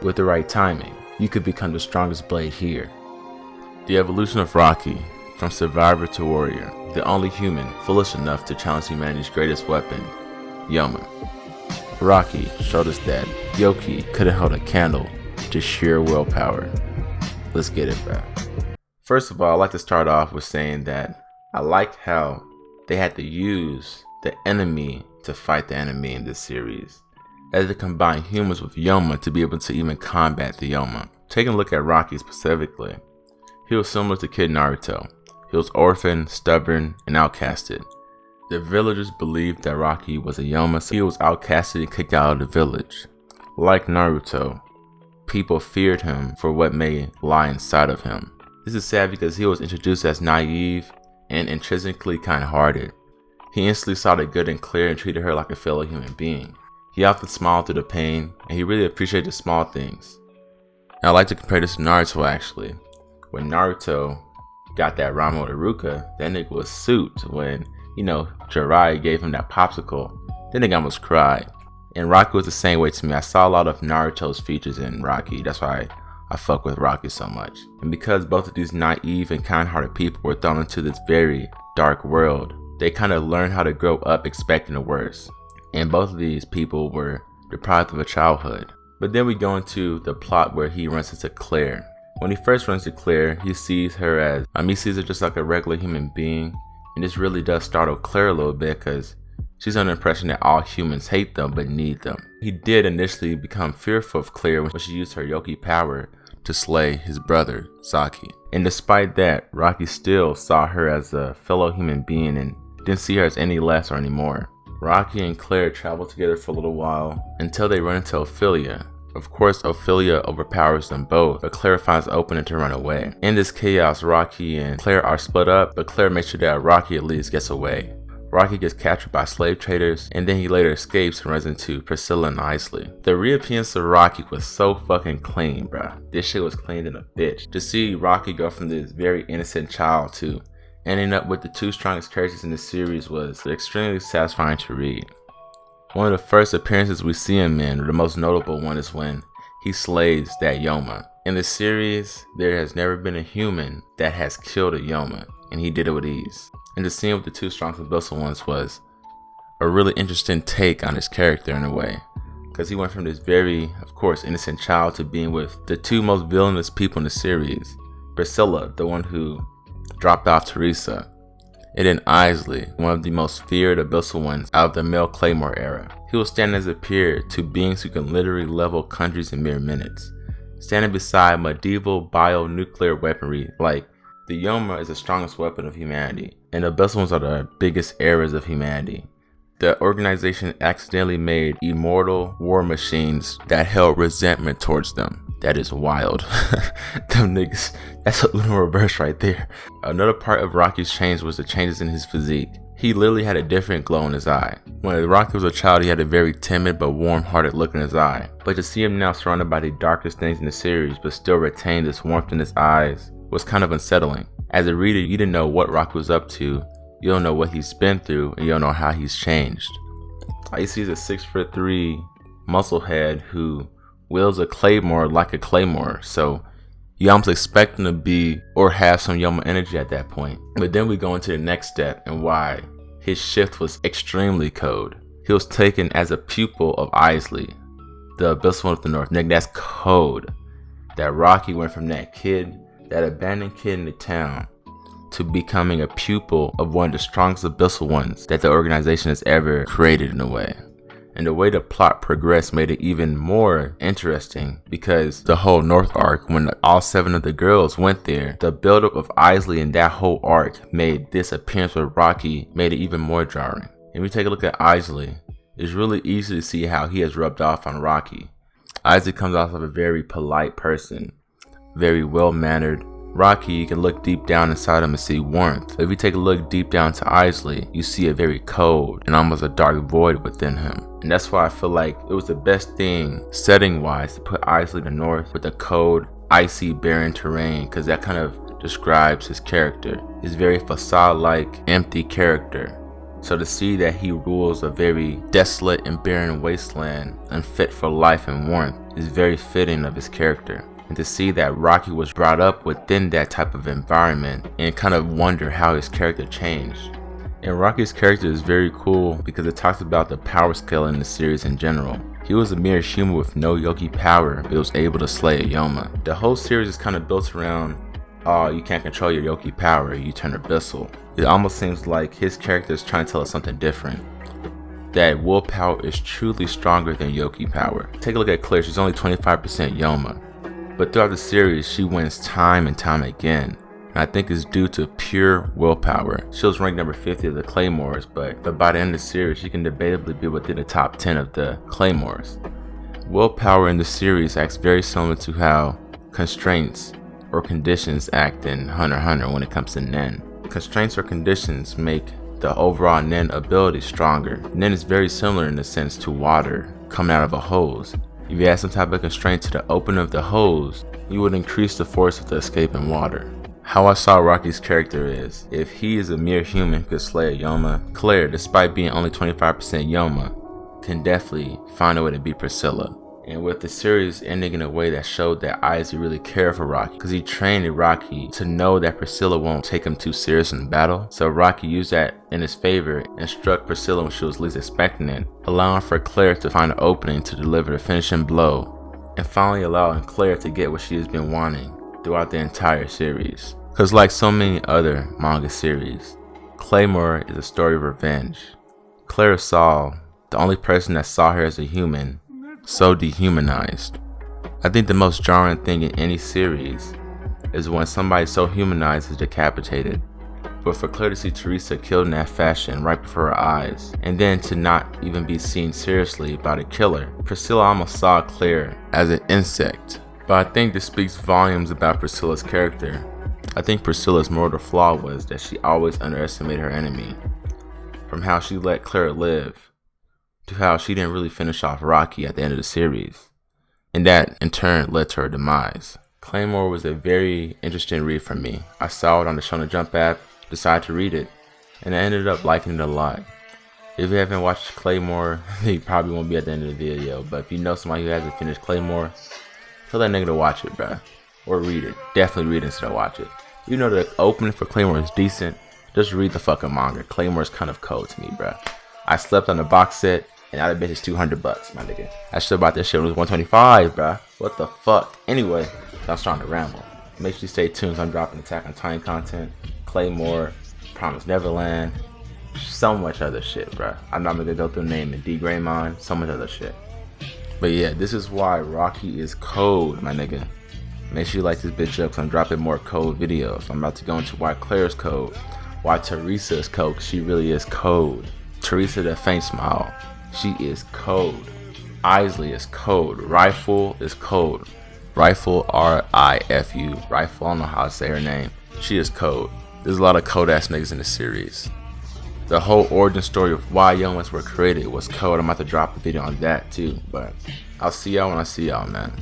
With the right timing, you could become the strongest blade here. The evolution of RAKI, from survivor to warrior, the only human foolish enough to challenge humanity's greatest weapon, Yoma. RAKI showed us that Yoki couldn't hold a candle to sheer willpower. Let's get it back. First of all, I'd like to start off with saying that I like how they had to use the enemy to fight the enemy in this series, as they combine humans with Yoma to be able to even combat the Yoma. Taking a look at RAKI specifically, he was similar to Kid Naruto. He was orphaned, stubborn, and outcasted. The villagers believed that RAKI was a Yoma, so he was outcasted and kicked out of the village. Like Naruto, people feared him for what may lie inside of him. This is sad because he was introduced as naive and intrinsically kind-hearted. He instantly saw the good in Clare and treated her like a fellow human being. He often smiled through the pain, and he really appreciated the small things. And I like to compare this to Naruto actually. When Naruto got that ramen with Iruka, that nigga was souped. When, Jiraiya gave him that popsicle, that nigga almost cried. And RAKI was the same way to me. I saw a lot of Naruto's features in RAKI. That's why I fuck with RAKI so much. And because both of these naive and kind-hearted people were thrown into this very dark world, they kind of learned how to grow up expecting the worst. And both of these people were deprived of a childhood. But then we go into the plot where he runs into Clare. When he first runs to Clare, he sees her just like a regular human being. And this really does startle Clare a little bit because she's under the impression that all humans hate them but need them. He did initially become fearful of Clare when she used her Yoki power to slay his brother, Sasuke. And despite that, RAKI still saw her as a fellow human being and didn't see her as any less or any more. RAKI and Clare travel together for a little while until they run into Ophelia. Of course, Ophelia overpowers them both, but Clare finds an opening to run away. In this chaos, RAKI and Clare are split up, but Clare makes sure that RAKI at least gets away. RAKI gets captured by slave traders, and then he later escapes and runs into Priscilla and Isley. The reappearance of RAKI was so fucking clean, bruh. This shit was clean than a bitch. To see RAKI go from this very innocent child to ending up with the two strongest characters in the series was extremely satisfying to read. One of the first appearances we see him in, or the most notable one, is when he slays that Yoma. In the series, there has never been a human that has killed a Yoma, and he did it with ease. And the scene with the two strongest abyssal ones was a really interesting take on his character in a way, because he went from this very, of course, innocent child to being with the two most villainous people in the series. Priscilla, the one who dropped off Teresa, and then Isley, one of the most feared abyssal ones out of the male Claymore era. He will stand as a peer to beings who can literally level countries in mere minutes, standing beside medieval bio-nuclear weaponry. Like, the Yoma is the strongest weapon of humanity, and the abyssal ones are the biggest errors of humanity. The organization accidentally made immortal war machines that held resentment towards them. That is wild. Them niggas, that's a little reverse right there. Another part of RAKI's change was the changes in his physique. He literally had a different glow in his eye. When RAKI was a child, he had a very timid but warm-hearted look in his eye. But to see him now surrounded by the darkest things in the series but still retain this warmth in his eyes was kind of unsettling. As a reader, you didn't know what RAKI was up to, you don't know what he's been through, and you don't know how he's changed. You see, he's a 6'3" musclehead who wields a Claymore like a Claymore, so you almost expect him to be or have some Yoma energy at that point. But then we go into the next step and why his shift was extremely cold. He was taken as a pupil of Isley, the abyssal one of the north. Nigga, that's cold. That RAKI went from that kid, that abandoned kid in the town, to becoming a pupil of one of the strongest abyssal ones that the organization has ever created in a way. And the way the plot progressed made it even more interesting because the whole North arc, when all 7 of the girls went there, the buildup of Isley and that whole arc made this appearance with RAKI made it even more jarring. If we take a look at Isley, it's really easy to see how he has rubbed off on RAKI. Isley comes off of a very polite person, very well-mannered. RAKI, you can look deep down inside him and see warmth. But if you take a look deep down to Isley, you see a very cold and almost a dark void within him. And that's why I feel like it was the best thing, setting-wise, to put Isley in the north with the cold, icy, barren terrain, because that kind of describes his character. His very facade-like, empty character. So to see that he rules a very desolate and barren wasteland, unfit for life and warmth, is very fitting of his character. And to see that Rocky was brought up within that type of environment, and kind of wonder how his character changed. And Rocky's character is very cool because it talks about the power scale in the series in general. He was a mere human with no Yoki power, but was able to slay a Yoma. The whole series is kind of built around, oh, you can't control your Yoki power, you turn abyssal. It almost seems like his character is trying to tell us something different. That willpower is truly stronger than Yoki power. Take a look at Clare, she's only 25% Yoma. But throughout the series, she wins time and time again. And I think it's due to pure willpower. She was ranked number 50 of the Claymores, but by the end of the series, she can debatably be within the top 10 of the Claymores. Willpower in the series acts very similar to how constraints or conditions act in Hunter x Hunter when it comes to Nen. Constraints or conditions make the overall Nen ability stronger. Nen is very similar in the sense to water coming out of a hose. If you add some type of constraint to the opening of the hose, you would increase the force of the escaping water. How I saw Rocky's character is, if he is a mere human who could slay a Yoma, Clare, despite being only 25% Yoma, can definitely find a way to beat Priscilla. And with the series ending in a way that showed that Isley really cared for Rocky, because he trained Rocky to know that Priscilla won't take him too serious in battle. So Rocky used that in his favor and struck Priscilla when she was least expecting it, allowing for Clare to find an opening to deliver the finishing blow, and finally allowing Clare to get what she has been wanting throughout the entire series. Because like so many other manga series, Claymore is a story of revenge. Clare saw the only person that saw her as a human, so dehumanized. I think the most jarring thing in any series is when somebody so humanized is decapitated. But for Clare to see Teresa killed in that fashion right before her eyes, and then to not even be seen seriously by the killer, Priscilla almost saw Clare as an insect. But I think this speaks volumes about Priscilla's character. I think Priscilla's mortal flaw was that she always underestimated her enemy. From how she let Clare live, to how she didn't really finish off Rocky at the end of the series, and that in turn led to her demise. Claymore was a very interesting read for me. I saw it on the Shonen Jump app, decided to read it, and I ended up liking it a lot. If you haven't watched Claymore, you probably won't be at the end of the video, but if you know somebody who hasn't finished Claymore, tell that nigga to watch it, bruh. Or read it. Definitely read it instead of watch it. You know the opening for Claymore is decent, just read the fucking manga. Claymore is kind of cold to me, bruh. I slept on the box set, and now that bitch is $200, my nigga. I should have bought this shit when it was $125, bruh. What the fuck? Anyway, I'm starting to ramble. Make sure you stay tuned. I'm dropping Attack on Titan content, Claymore, Promised Neverland, so much other shit, bruh. I'm not gonna go through the name and degrade mine, so much other shit. But yeah, this is why Rocky is cold, my nigga. Make sure you like this bitch up, because I'm dropping more code videos. I'm about to go into why Clare's cold, why Teresa is cold, because she really is cold. Teresa the faint smile, she is cold. Isley is cold. Rifle is cold. Rifle, R-I-F-U. Rifle, I don't know how to say her name. She is cold. There's a lot of cold ass niggas in the series. The whole origin story of why Yomas were created was cold. I'm about to drop a video on that too, but I'll see y'all when I see y'all, man.